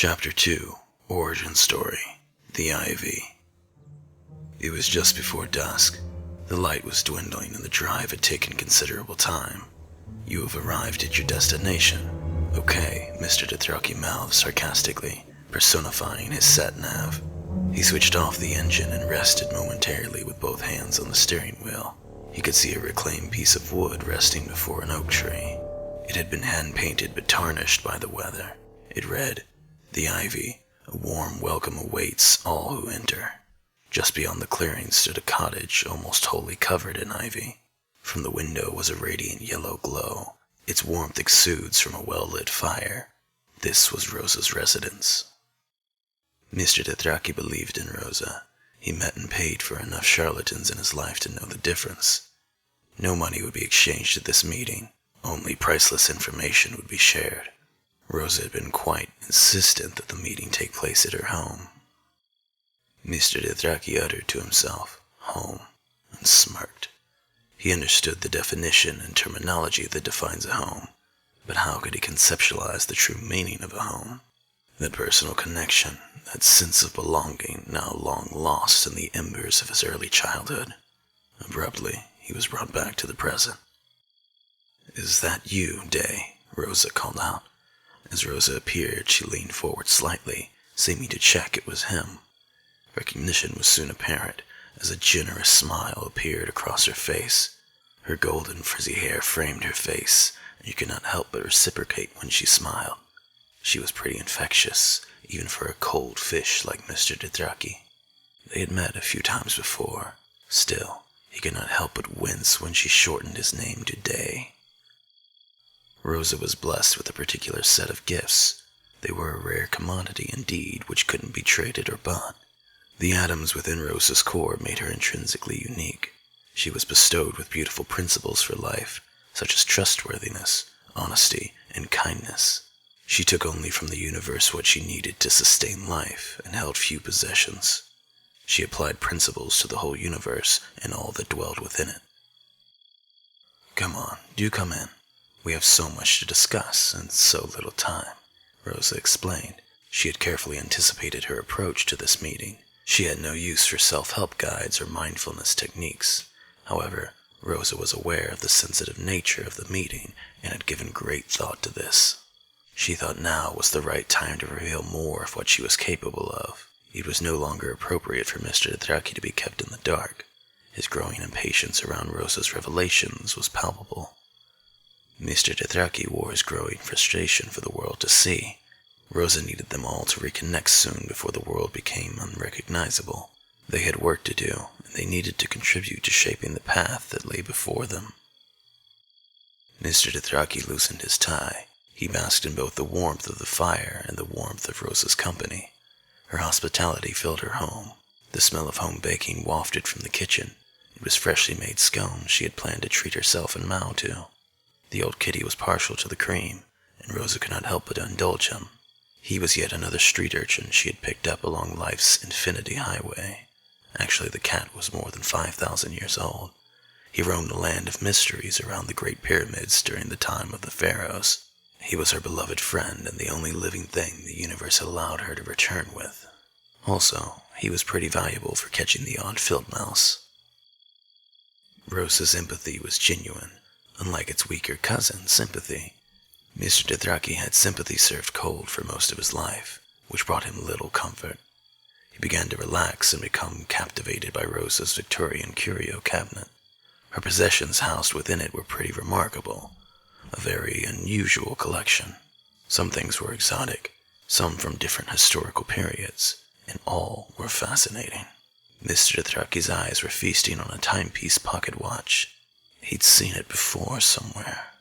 Chapter 2, Origin Story, The Ivy. It was just before dusk. The light was dwindling and the drive had taken considerable time. You have arrived at your destination. Okay, Mr. Dothraki mouthed sarcastically, personifying his sat-nav. He switched off the engine and rested momentarily with both hands on the steering wheel. He could see a reclaimed piece of wood resting before an oak tree. It had been hand-painted but tarnished by the weather. It read, "The Ivy, a warm welcome awaits all who enter." Just beyond the clearing stood a cottage almost wholly covered in ivy. From the window was a radiant yellow glow. Its warmth exudes from a well-lit fire. This was Rosa's residence. Mr. Dothraki believed in Rosa. He met and paid for enough charlatans in his life to know the difference. No money would be exchanged at this meeting. Only priceless information would be shared. Rosa had been quite insistent that the meeting take place at her home. Mr. Dothraki uttered to himself, "home," and smirked. He understood the definition and terminology that defines a home, but how could he conceptualize the true meaning of a home? That personal connection, that sense of belonging now long lost in the embers of his early childhood. Abruptly, he was brought back to the present. "Is that you, Day?" Rosa called out. As Rosa appeared, she leaned forward slightly, seeming to check it was him. Recognition was soon apparent, as a generous smile appeared across her face. Her golden frizzy hair framed her face, and you could not help but reciprocate when she smiled. She was pretty infectious, even for a cold fish like Mr. Dothraki. They had met a few times before. Still, he could not help but wince when she shortened his name to Day. Rosa was blessed with a particular set of gifts. They were a rare commodity indeed, which couldn't be traded or bought. The atoms within Rosa's core made her intrinsically unique. She was bestowed with beautiful principles for life, such as trustworthiness, honesty, and kindness. She took only from the universe what she needed to sustain life, and held few possessions. She applied principles to the whole universe and all that dwelled within it. "Come on, do come in. We have so much to discuss and so little time," Rosa explained. She had carefully anticipated her approach to this meeting. She had no use for self-help guides or mindfulness techniques. However, Rosa was aware of the sensitive nature of the meeting and had given great thought to this. She thought now was the right time to reveal more of what she was capable of. It was no longer appropriate for Mr. Dothraki to be kept in the dark. His growing impatience around Rosa's revelations was palpable. Mr. Dothraki wore his growing frustration for the world to see. Rosa needed them all to reconnect soon before the world became unrecognizable. They had work to do, and they needed to contribute to shaping the path that lay before them. Mr. Dothraki loosened his tie. He basked in both the warmth of the fire and the warmth of Rosa's company. Her hospitality filled her home. The smell of home baking wafted from the kitchen. It was freshly made scones she had planned to treat herself and Mao to. The old kitty was partial to the cream, and Rosa could not help but indulge him. He was yet another street urchin she had picked up along life's infinity highway. Actually, the cat was more than 5,000 years old. He roamed the land of mysteries around the Great Pyramids during the time of the pharaohs. He was her beloved friend and the only living thing the universe had allowed her to return with. Also, he was pretty valuable for catching the odd field mouse. Rosa's empathy was genuine, unlike its weaker cousin, sympathy. Mr. Dothraki had sympathy served cold for most of his life, which brought him little comfort. He began to relax and become captivated by Rosa's Victorian curio cabinet. Her possessions housed within it were pretty remarkable, a very unusual collection. Some things were exotic, some from different historical periods, and all were fascinating. Mr. Dothraki's eyes were feasting on a timepiece pocket watch. He'd seen it before somewhere.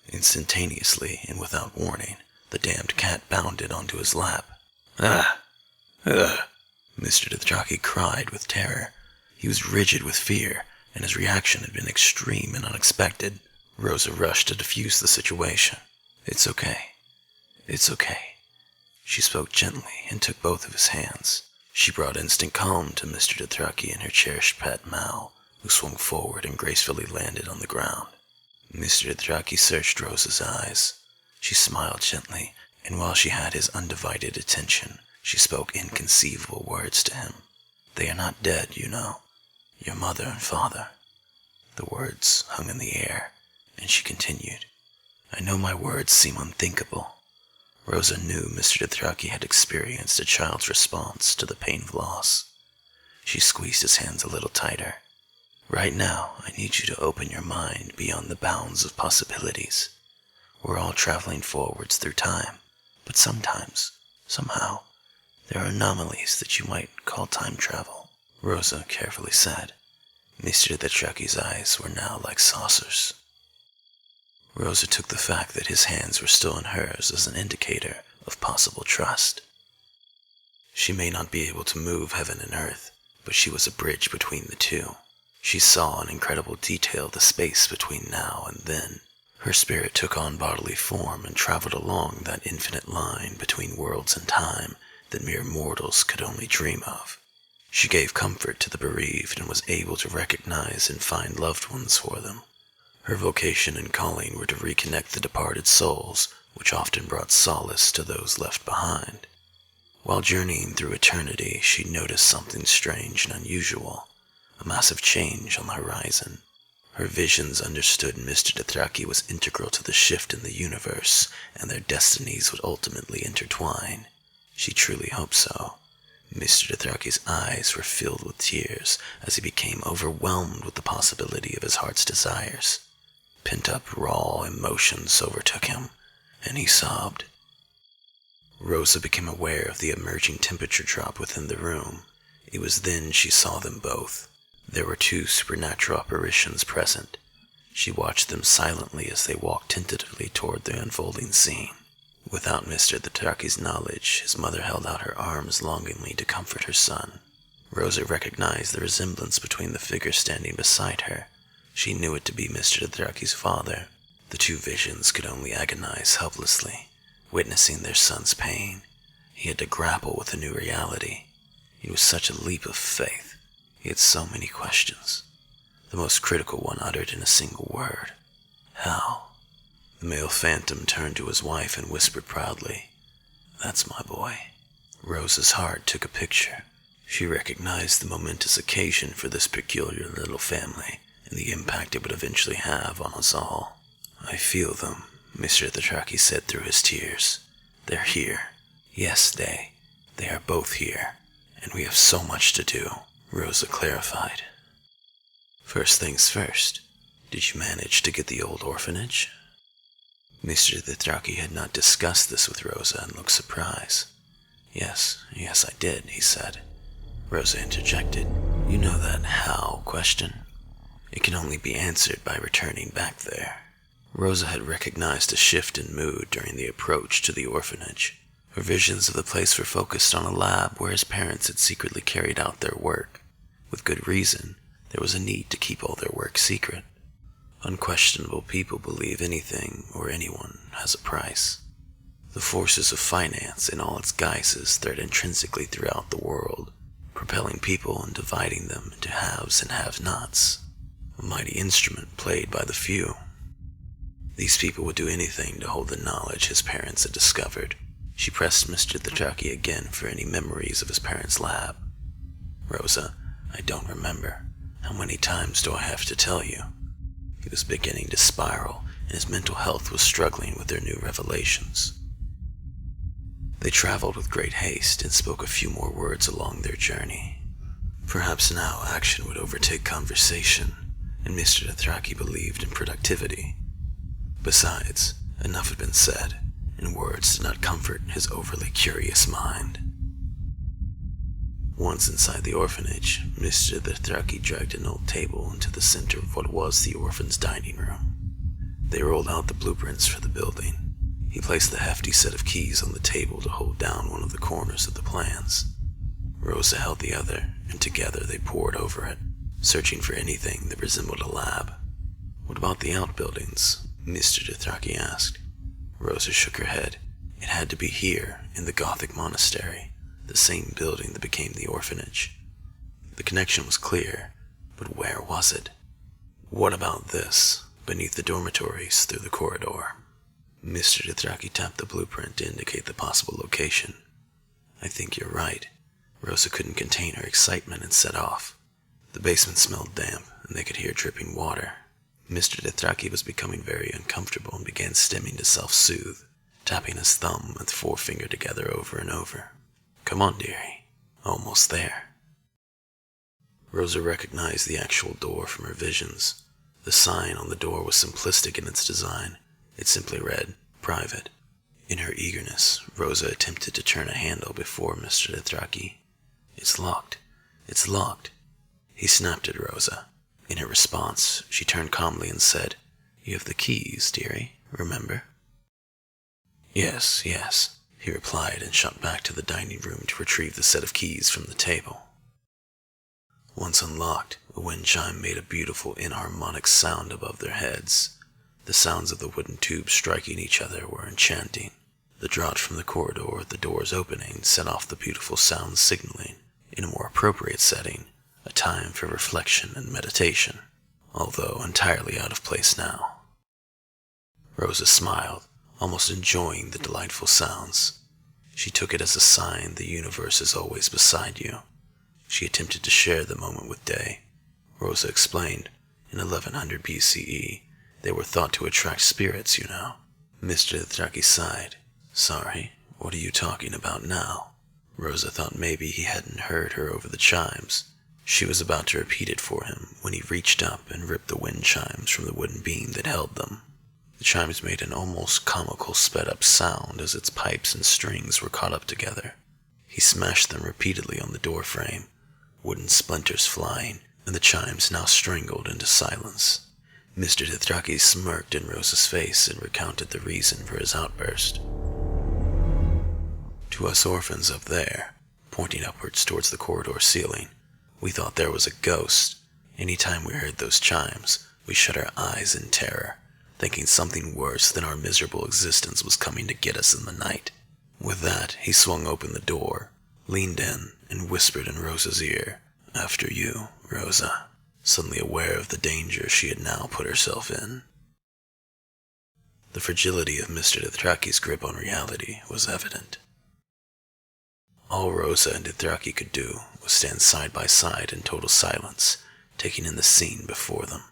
Instantaneously and without warning, the damned cat bounded onto his lap. "Ah! Ugh!" Mr. Dothraki cried with terror. He was rigid with fear, and his reaction had been extreme and unexpected. Rosa rushed to defuse the situation. "It's okay. It's okay." She spoke gently and took both of his hands. She brought instant calm to Mr. Dothraki and her cherished pet Mao, who swung forward and gracefully landed on the ground. Mr. Dothraki searched Rosa's eyes. She smiled gently, and while she had his undivided attention, she spoke inconceivable words to him. "They are not dead, you know. Your mother and father." The words hung in the air, and she continued, "I know my words seem unthinkable." Rosa knew Mr. Dothraki had experienced a child's response to the pain of loss. She squeezed his hands a little tighter. "Right now, I need you to open your mind beyond the bounds of possibilities. We're all traveling forwards through time, but sometimes, somehow, there are anomalies that you might call time travel," Rosa carefully said. Mr. Dothraki's eyes were now like saucers. Rosa took the fact that his hands were still in hers as an indicator of possible trust. She may not be able to move heaven and earth, but she was a bridge between the two. She saw in incredible detail the space between now and then. Her spirit took on bodily form and traveled along that infinite line between worlds and time that mere mortals could only dream of. She gave comfort to the bereaved and was able to recognize and find loved ones for them. Her vocation and calling were to reconnect the departed souls, which often brought solace to those left behind. While journeying through eternity, she noticed something strange and unusual, a massive change on the horizon. Her visions understood Mr. Dothraki was integral to the shift in the universe, and their destinies would ultimately intertwine. She truly hoped so. Mr. Dothraki's eyes were filled with tears as he became overwhelmed with the possibility of his heart's desires. Pent-up, raw emotions overtook him, and he sobbed. Rosa became aware of the emerging temperature drop within the room. It was then she saw them both. There were two supernatural apparitions present. She watched them silently as they walked tentatively toward the unfolding scene. Without Mr. Dothraki's knowledge, his mother held out her arms longingly to comfort her son. Rosa recognized the resemblance between the figure standing beside her. She knew it to be Mr. Dothraki's father. The two visions could only agonize helplessly, witnessing their son's pain. He had to grapple with a new reality. It was such a leap of faith. He had so many questions. The most critical one uttered in a single word. "How?" The male phantom turned to his wife and whispered proudly, "That's my boy." Rosa's heart took a picture. She recognized the momentous occasion for this peculiar little family, and the impact it would eventually have on us all. "I feel them," Mr. Dothraki said through his tears. "They're here. Yes, they are both here, and we have so much to do," Rosa clarified. "First things first, did you manage to get the old orphanage?" Mr. Dothraki had not discussed this with Rosa and looked surprised. Yes, I did," he said. Rosa interjected, "You know that how question? It can only be answered by returning back there." Rosa had recognized a shift in mood during the approach to the orphanage. Her visions of the place were focused on a lab where his parents had secretly carried out their work. With good reason, there was a need to keep all their work secret. Unquestionable people believe anything or anyone has a price. The forces of finance in all its guises thread intrinsically throughout the world, propelling people and dividing them into haves and have-nots, a mighty instrument played by the few. These people would do anything to hold the knowledge his parents had discovered. She pressed Mr. Dothraki again for any memories of his parents' lab. "Rosa, I don't remember. How many times do I have to tell you?" He was beginning to spiral, and his mental health was struggling with their new revelations. They traveled with great haste and spoke a few more words along their journey. Perhaps now action would overtake conversation, and Mr. Dothraki believed in productivity. Besides, enough had been said, and words did not comfort his overly curious mind. Once inside the orphanage, Mr. Dothraki dragged an old table into the center of what was the orphan's dining room. They rolled out the blueprints for the building. He placed the hefty set of keys on the table to hold down one of the corners of the plans. Rosa held the other, and together they pored over it, searching for anything that resembled a lab. "What about the outbuildings?" Mr. Dothraki asked. Rosa shook her head. It had to be here, in the Gothic monastery, the same building that became the orphanage. The connection was clear, but where was it? "What about this, beneath the dormitories through the corridor?" Mr. Dothraki tapped the blueprint to indicate the possible location. I think you're right. Rosa couldn't contain her excitement and set off. The basement smelled damp, and they could hear dripping water. Mr. Dothraki was becoming very uncomfortable and began stimming to self-soothe, tapping his thumb and forefinger together over and over. Come on, dearie. Almost there. Rosa recognized the actual door from her visions. The sign on the door was simplistic in its design. It simply read, "Private." In her eagerness, Rosa attempted to turn a handle before Mr. Dothraki. "It's locked. It's locked." He snapped at Rosa. In her response, she turned calmly and said, "You have the keys, dearie, remember?" Yes, he replied and shot back to the dining room to retrieve the set of keys from the table. Once unlocked, a wind chime made a beautiful inharmonic sound above their heads. The sounds of the wooden tubes striking each other were enchanting. The draught from the corridor, the doors opening, set off the beautiful sounds, signaling, in a more appropriate setting, a time for reflection and meditation, although entirely out of place now. Rosa smiled, almost enjoying the delightful sounds. She took it as a sign the universe is always beside you. She attempted to share the moment with Day. Rosa explained, in 1100 BCE, they were thought to attract spirits, you know. Mr. Dothraki sighed. Sorry, what are you talking about now? Rosa thought maybe he hadn't heard her over the chimes. She was about to repeat it for him when he reached up and ripped the wind chimes from the wooden beam that held them. The chimes made an almost comical sped-up sound as its pipes and strings were caught up together. He smashed them repeatedly on the door frame, wooden splinters flying, and the chimes now strangled into silence. Mr. Dothraki smirked in Rosa's face and recounted the reason for his outburst. To us orphans up there, pointing upwards towards the corridor ceiling, we thought there was a ghost. Any time we heard those chimes, we shut our eyes in terror, thinking something worse than our miserable existence was coming to get us in the night. With that, he swung open the door, leaned in, and whispered in Rosa's ear, "After you, Rosa," suddenly aware of the danger she had now put herself in. The fragility of Mr. Dothraki's grip on reality was evident. All Rosa and Dothraki could do was stand side by side in total silence, taking in the scene before them.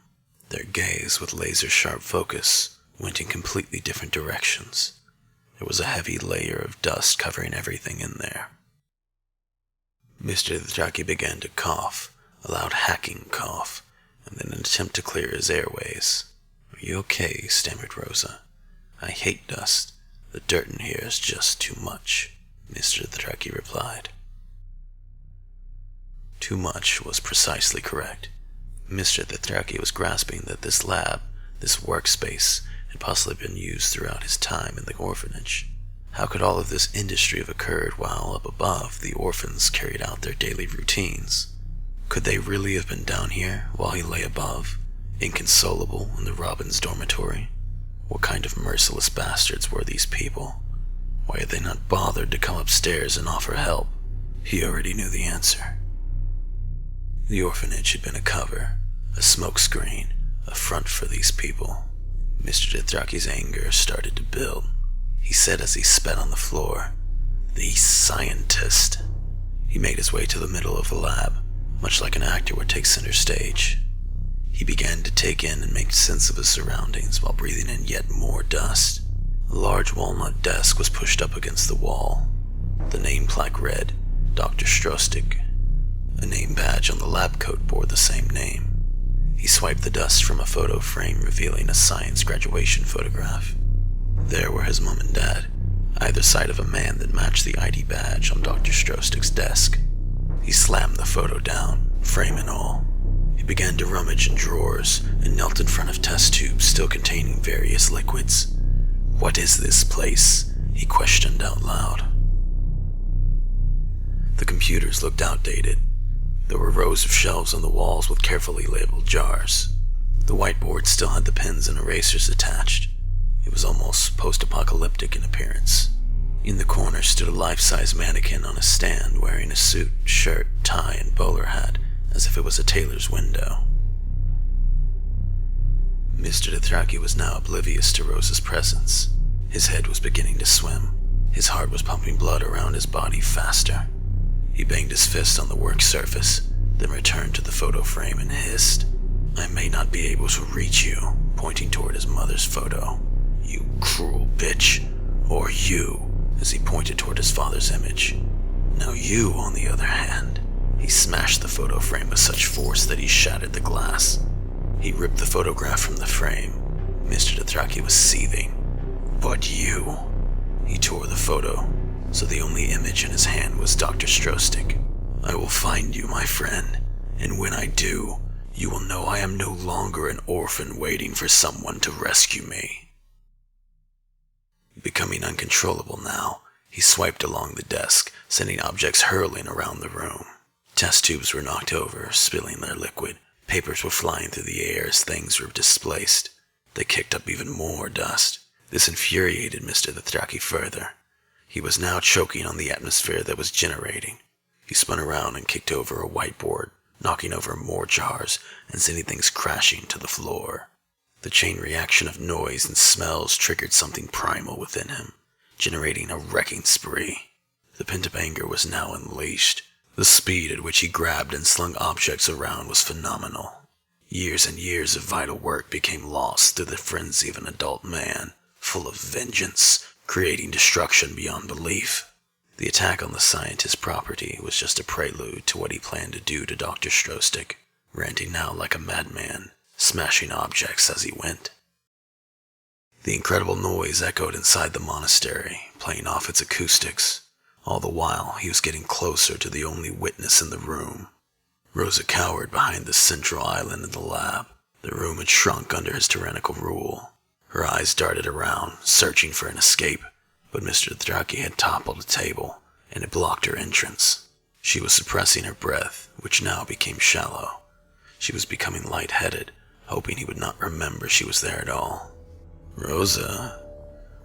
Their gaze, with laser-sharp focus, went in completely different directions. There was a heavy layer of dust covering everything in there. Mr. Dothraki began to cough, a loud hacking cough, and in an attempt to clear his airways. "Are you okay?" stammered Rosa. "I hate dust. The dirt in here is just too much," Mr. Dothraki replied. Too much was precisely correct. Mr. Dothraki was grasping that this lab, this workspace, had possibly been used throughout his time in the orphanage. How could all of this industry have occurred while up above the orphans carried out their daily routines? Could they really have been down here while he lay above, inconsolable in the Robins' dormitory? What kind of merciless bastards were these people? Why had they not bothered to come upstairs and offer help? He already knew the answer. The orphanage had been a cover, a smokescreen, a front for these people. Mr. Dothraki's anger started to build. He said as he spat on the floor, "The scientist." He made his way to the middle of the lab, much like an actor would take center stage. He began to take in and make sense of his surroundings while breathing in yet more dust. A large walnut desk was pushed up against the wall. The name plaque read, Dr. Strostig. A name badge on the lab coat bore the same name. He swiped the dust from a photo frame revealing a science graduation photograph. There were his mom and dad, either side of a man that matched the ID badge on Dr. Strostig's desk. He slammed the photo down, frame and all. He began to rummage in drawers and knelt in front of test tubes still containing various liquids. "What is this place?" he questioned out loud. The computers looked outdated. There were rows of shelves on the walls with carefully labeled jars. The whiteboard still had the pens and erasers attached. It was almost post-apocalyptic in appearance. In the corner stood a life-size mannequin on a stand wearing a suit, shirt, tie, and bowler hat, as if it was a tailor's window. Mr. Dothraki was now oblivious to Rosa's presence. His head was beginning to swim. His heart was pumping blood around his body faster. He banged his fist on the work surface, then returned to the photo frame and hissed, "I may not be able to reach you," pointing toward his mother's photo. "You cruel bitch." Or you, as he pointed toward his father's image. Now you, on the other hand. He smashed the photo frame with such force that he shattered the glass. He ripped the photograph from the frame. Mr. Dothraki was seething. "But you." He tore the photo, so the only image in his hand was Dr. Strostik. "I will find you, my friend, and when I do, you will know I am no longer an orphan waiting for someone to rescue me." Becoming uncontrollable now, he swiped along the desk, sending objects hurling around the room. Test tubes were knocked over, spilling their liquid. Papers were flying through the air as things were displaced. They kicked up even more dust. This infuriated Mr. Dothraki further. He was now choking on the atmosphere that was generating. He spun around and kicked over a whiteboard, knocking over more jars and sending things crashing to the floor. The chain reaction of noise and smells triggered something primal within him, generating a wrecking spree. The pent of anger was now unleashed. The speed at which he grabbed and slung objects around was phenomenal. Years and years of vital work became lost through the frenzy of an adult man, full of vengeance, creating destruction beyond belief. The attack on the scientist's property was just a prelude to what he planned to do to Dr. Strostik, ranting now like a madman, smashing objects as he went. The incredible noise echoed inside the monastery, playing off its acoustics. All the while, he was getting closer to the only witness in the room. Rosa cowered behind the central island in the lab. The room had shrunk under his tyrannical rule. Her eyes darted around, searching for an escape, but Mr. Dothraki had toppled a table, and it blocked her entrance. She was suppressing her breath, which now became shallow. She was becoming lightheaded, hoping he would not remember she was there at all. "Rosa,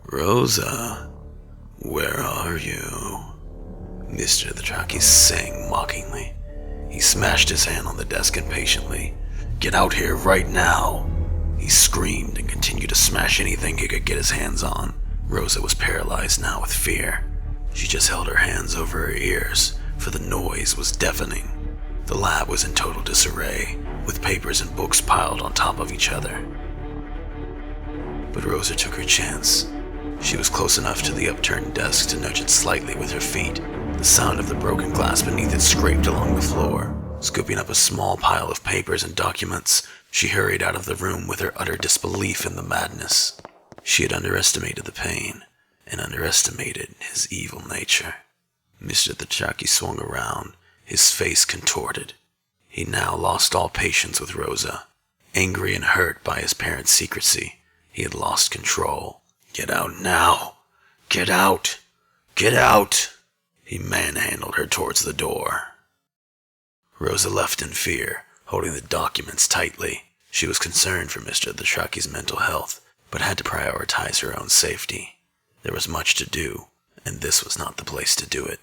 Rosa, where are you?" Mr. Dothraki sang mockingly. He smashed his hand on the desk impatiently. "Get out here right now!" He screamed and continued to smash anything he could get his hands on. Rosa was paralyzed now with fear. She just held her hands over her ears, for the noise was deafening. The lab was in total disarray, with papers and books piled on top of each other. But Rosa took her chance. She was close enough to the upturned desk to nudge it slightly with her feet. The sound of the broken glass beneath it scraped along the floor. Scooping up a small pile of papers and documents, she hurried out of the room with her utter disbelief in the madness. She had underestimated the pain, and underestimated his evil nature. Mr. Dothraki swung around, his face contorted. He now lost all patience with Rosa. Angry and hurt by his parents' secrecy, he had lost control. "Get out now! Get out! Get out!" He manhandled her towards the door. Rosa left in fear, holding the documents tightly. She was concerned for Mr. Dothraki's mental health, but had to prioritize her own safety. There was much to do, and this was not the place to do it.